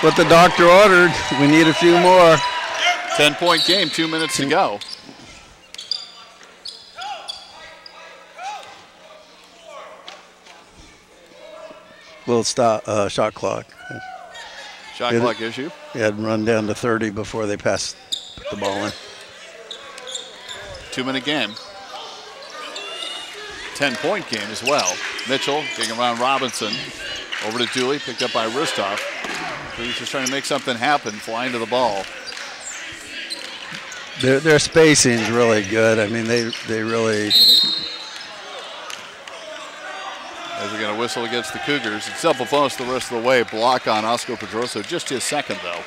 what the doctor ordered. We need a few more. 10-point game, 2 minutes to go. Little stop, shot clock. Shot clock issue. He had run down to 30 before they put the ball in. 2-minute game. 10-point game as well. Mitchell getting around Robinson. Over to Dooley, picked up by Ristov. He's just trying to make something happen, flying to the ball. Their spacing's really good. I mean, they really. As we're going to whistle against the Cougars. It's self-opposed the rest of the way. Block on Oscar Pedroso, just his second though.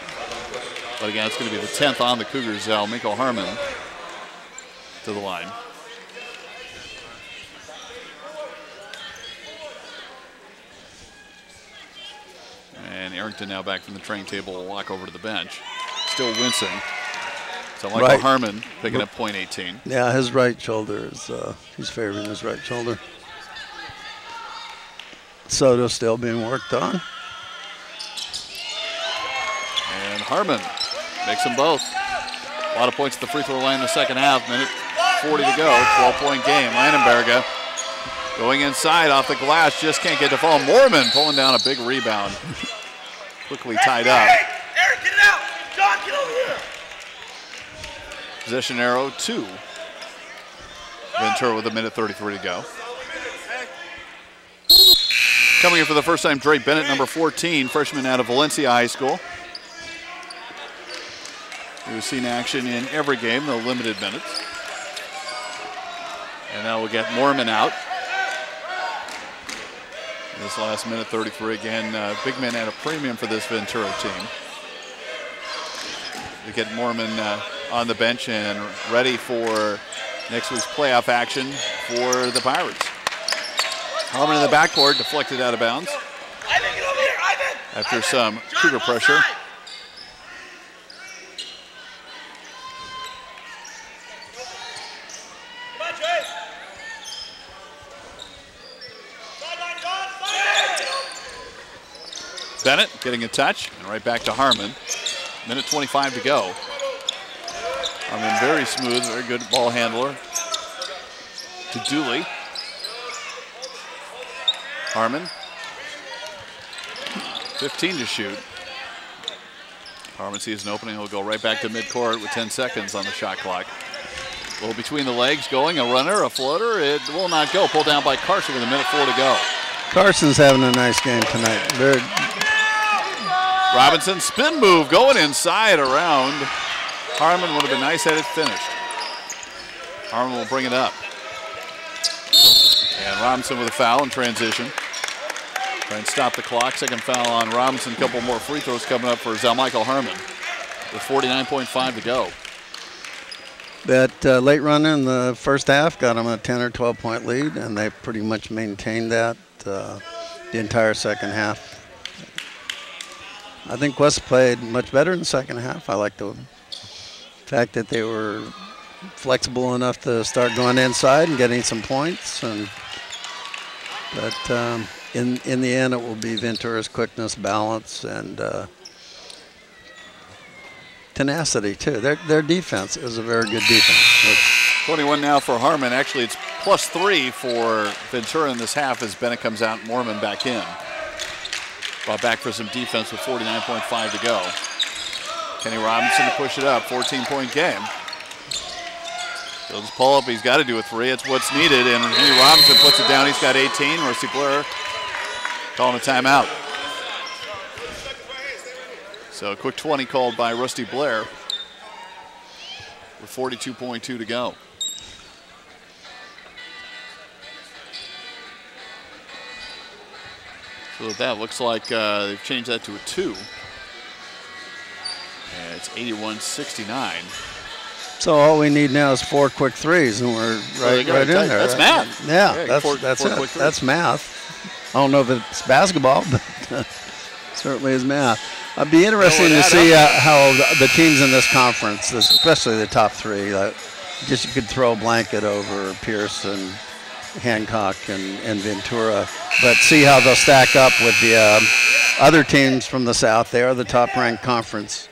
But again, it's going to be the 10th on the Cougars. Miko Harmon to the line. And Arrington now back from the training table will walk over to the bench. Still wincing. So Michael Harmon picking up point 18. Yeah, his right shoulder is, he's favoring his right shoulder. Soto still being worked on. And Harmon makes them both. A lot of points at the free throw line in the second half. Minute 40 to go, 12-point game. Landenberger going inside off the glass, just can't get to fall. Mormon pulling down a big rebound. Quickly tied up. Eric, get it out! John, get over here! Possession arrow 2. Ventura with a minute 33 to go. Coming in for the first time, Dre Bennett, number 14, freshman out of Valencia High School. He was seen action in every game, though limited minutes. And now we'll get Mormon out. This last minute 33 again, big men at a premium for this Ventura team. We get Mormon on the bench and ready for next week's playoff action for the Pirates. Harmon in the backcourt, deflected out of bounds. Ivan, get over here, Ivan! After some Cougar pressure. Bennett getting a touch, and right back to Harmon. Minute 25 to go. Harmon very smooth, very good ball handler. To Dooley. Harmon. 15 to shoot. Harmon sees an opening, he'll go right back to midcourt with 10 seconds on the shot clock. A little between the legs going, a runner, a floater, it will not go. Pulled down by Carson with a minute 4 to go. Carson's having a nice game tonight. Very. Robinson spin move going inside around. Harmon would have been nice had it finished. Harmon will bring it up. And Robinson with a foul in transition. Try and stop the clock. Second foul on Robinson. A couple more free throws coming up for Zalmichael Harmon with 49.5 to go. That late run in the first half got them a 10 or 12 point lead, and they pretty much maintained that the entire second half. I think West played much better in the second half. I like the fact that they were flexible enough to start going inside and getting some points. But in the end, it will be Ventura's quickness, balance, and tenacity too. Their defense is a very good defense. 21 now for Harmon. Actually, it's +3 for Ventura in this half as Bennett comes out, Mormon back in. Brought back for some defense with 49.5 to go. Kenny Robinson to push it up, 14-point game. He'll just pull up, he's got to do a 3, it's what's needed, and Kenny Robinson puts it down, he's got 18. Rusty Blair calling a timeout. So a quick 20 called by Rusty Blair with 42.2 to go. So that looks like they've changed that to a 2. And it's 81-69. So all we need now is 4 quick threes, and we're right in there. That's right? math. Yeah, that's it. That's math. I don't know if it's basketball, but certainly is math. It'd be interesting to see how the teams in this conference, especially the top 3, just you could throw a blanket over Pierce and Hancock and Ventura, but see how they'll stack up with the other teams from the South. They are the top-ranked conference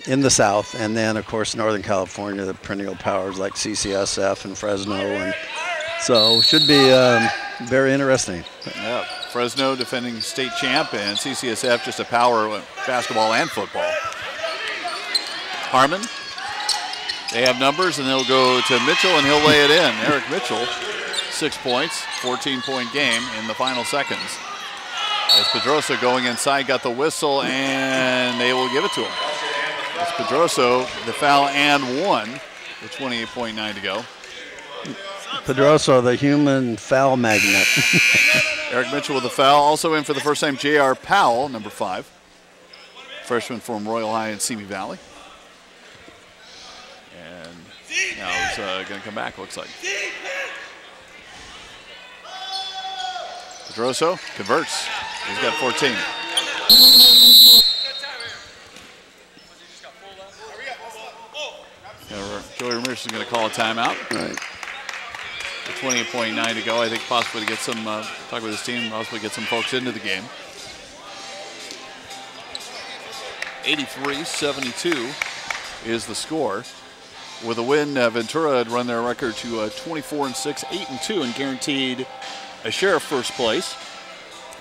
in the South, and then of course Northern California, the perennial powers like CCSF and Fresno, and so should be very interesting. Yeah, Fresno defending state champ, and CCSF just a power with basketball and football. Harmon, they have numbers, and they'll go to Mitchell, and he'll lay it in. Eric Mitchell, 6 points, 14-point game in the final seconds. As Pedroso going inside, got the whistle, and they will give it to him. It's Pedroso, the foul and one, with 28.9 to go. Pedroso, the human foul magnet. Eric Mitchell with the foul. Also in for the first time, J.R. Powell, number 5. Freshman from Royal High in Simi Valley. And now he's going to come back, looks like. Pedroso converts. He's got 14. Joey Ramirez is going to call a timeout. Right. 28.9 to go. I think possibly to get some, talk with his team, possibly get some folks into the game. 83-72 is the score. With a win, Ventura had run their record to 24-6, 8-2, and guaranteed a share of first place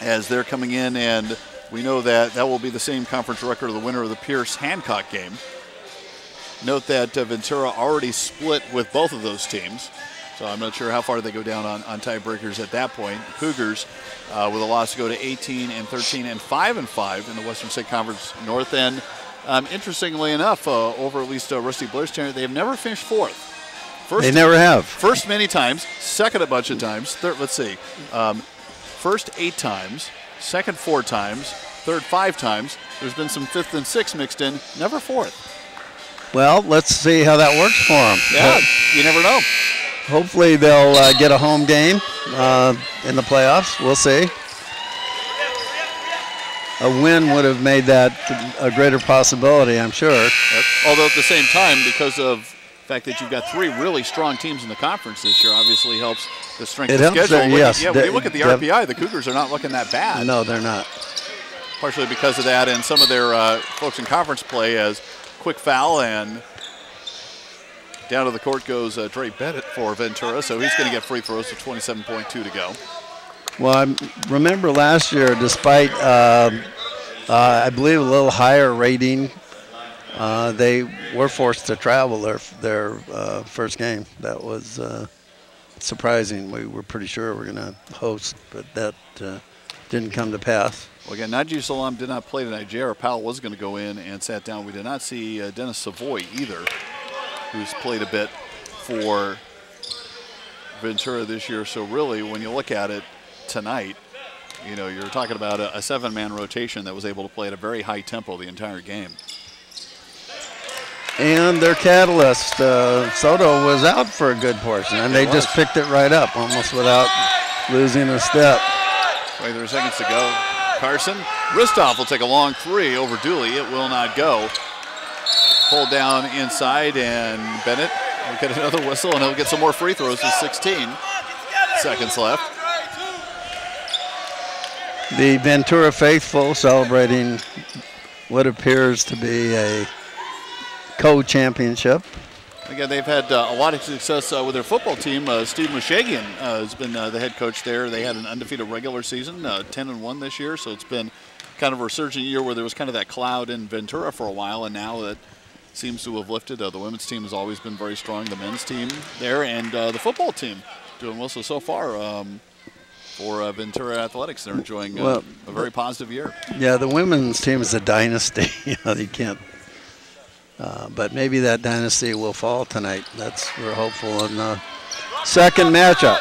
as they're coming in, and we know that that will be the same conference record of the winner of the Pierce-Hancock game. Note that Ventura already split with both of those teams, so I'm not sure how far they go down on tiebreakers at that point. Cougars with a loss to go to 18-13 and 5-5 in the Western State Conference North End. Interestingly enough, over at least Rusty Blair's tenure, they have never finished fourth. They never have. First many times, second a bunch of times, third, let's see, first 8 times, second 4 times, third 5 times. There's been some 5th and 6th mixed in, never 4th. Well, let's see how that works for them. Yeah, you never know. Hopefully they'll get a home game in the playoffs. We'll see. A win would have made that a greater possibility, I'm sure. Yep. Although at the same time, because of the fact that you've got 3 really strong teams in the conference this year, obviously helps the strength of the schedule. Yes. Yeah, when you look at the RPI, the Cougars are not looking that bad. No, they're not. Partially because of that, and some of their folks in conference play as quick foul, and down to the court goes Dre Bennett for Ventura, so he's going to get free throws with 27.2 to go. Well, I remember last year, despite I believe a little higher rating, they were forced to travel their first game. That was surprising. We were pretty sure we were going to host, but that didn't come to pass. Well, again, Najee Salam did not play tonight. J.R. Powell was going to go in and sat down. We did not see Dennis Savoy either, who's played a bit for Ventura this year. So really, when you look at it tonight, you know, you're talking about a 7-man rotation that was able to play at a very high tempo the entire game. And their catalyst, Soto, was out for a good portion, and they just picked it right up almost without losing a step. 23 seconds to go. Carson, Ristoff will take a long 3 over Dooley. It will not go. Pulled down inside, and Bennett will get another whistle, and he'll get some more free throws with 16 seconds left. The Ventura faithful celebrating what appears to be a co-championship. Again, they've had a lot of success with their football team. Steve Mushagian has been the head coach there. They had an undefeated regular season, 10-1 this year, so it's been kind of a resurgent year where there was kind of that cloud in Ventura for a while, and now that seems to have lifted. The women's team has always been very strong, the men's team there, and the football team doing well. So far for Ventura Athletics, they're enjoying a very positive year. Yeah, the women's team is a dynasty. You know, you can't. But maybe that dynasty will fall tonight. We're hopeful in the second matchup.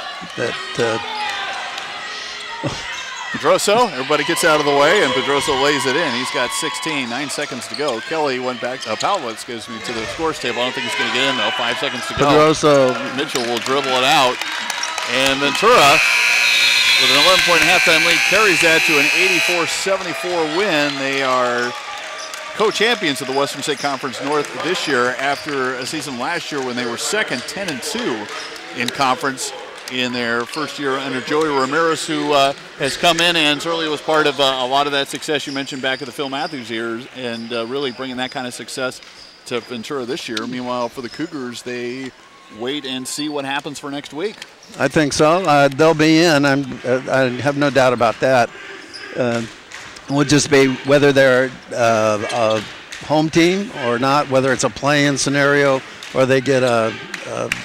Pedroso, everybody gets out of the way, and Pedroso lays it in. He's got 16, 9 seconds to go. Kelly went back, Powell, excuse me, to the scores table. I don't think he's going to get in, though. 5 seconds to go. Pedroso. Mitchell will dribble it out. And Ventura, with an 11-point halftime lead, carries that to an 84-74 win. They are co-champions of the Western State Conference North this year after a season last year when they were second, 10-2 in conference. in their first year under Joey Ramirez, who has come in and certainly was part of a lot of that success you mentioned back at the Phil Matthews years, and really bringing that kind of success to Ventura this year. Meanwhile, for the Cougars, they wait and see what happens for next week. I think so. They'll be in. I have no doubt about that. It will just be whether they're a home team or not, whether it's a play-in scenario or they get a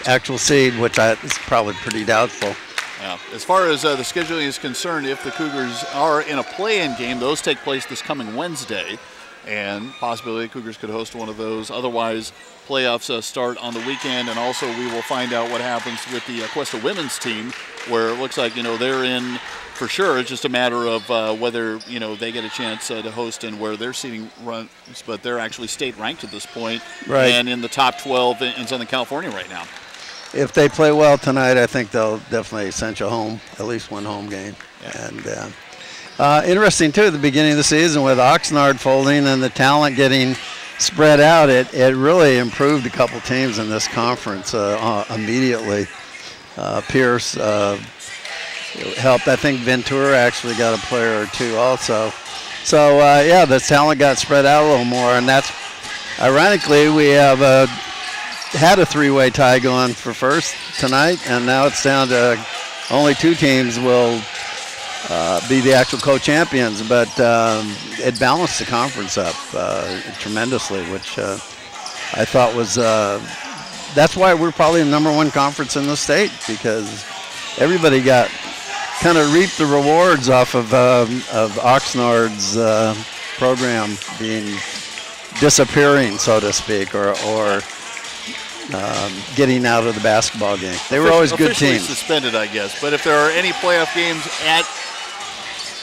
actual seed, which is probably pretty doubtful. Yeah. As far as the scheduling is concerned, if the Cougars are in a play-in game, those take place this coming Wednesday, and possibly the Cougars could host one of those. Otherwise, playoffs start on the weekend, and also we will find out what happens with the Cuesta women's team, where it looks like they're in for sure. It's just a matter of whether they get a chance to host and where their seeding runs, but they're actually state ranked at this point, right, and in the top 12 in Southern California right now. If they play well tonight, I think they'll definitely cinch a home, at least one home game. Yeah. And interesting too, at the beginning of the season with Oxnard folding and the talent getting spread out, it really improved a couple teams in this conference immediately. Pierce helped. I think Ventura actually got a player or two also. So yeah, the talent got spread out a little more, and that's ironically we have had a three-way tie going for first tonight, and now it's down to only two teams will be the actual co-champions, but it balanced the conference up tremendously, which I thought was that's why we're probably the #1 conference in the state, because everybody got kind of reaped the rewards off of Oxnard's program being disappearing, so to speak, or getting out of the basketball game. They were always good teams. Suspended, I guess. But if there are any playoff games at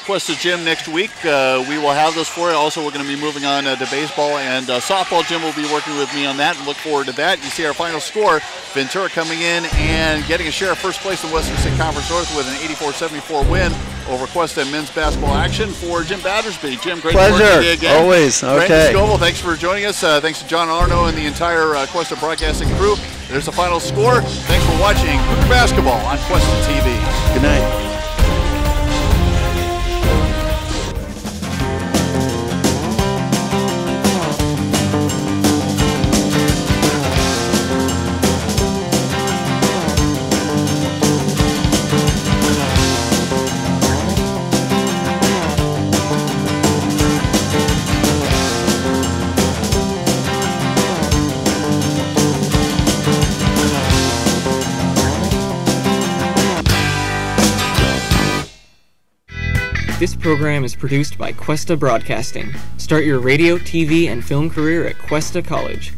Cuesta Gym next week, we will have those for you. Also, we're going to be moving on to baseball and softball. Jim will be working with me on that, and look forward to that. You see our final score, Ventura coming in and getting a share of first place in Western State Conference North with an 84-74 win over Cuesta men's basketball action. For Jim Battersby. Jim, great pleasure. to work with you again. Always. Okay. Brandon Scoville, thanks for joining us. Thanks to John Arno and the entire Cuesta broadcasting crew. There's the final score. Thanks for watching Cougar Basketball on Cuesta TV. Good night. This program is produced by Cuesta Broadcasting. Start your radio, TV, and film career at Cuesta College.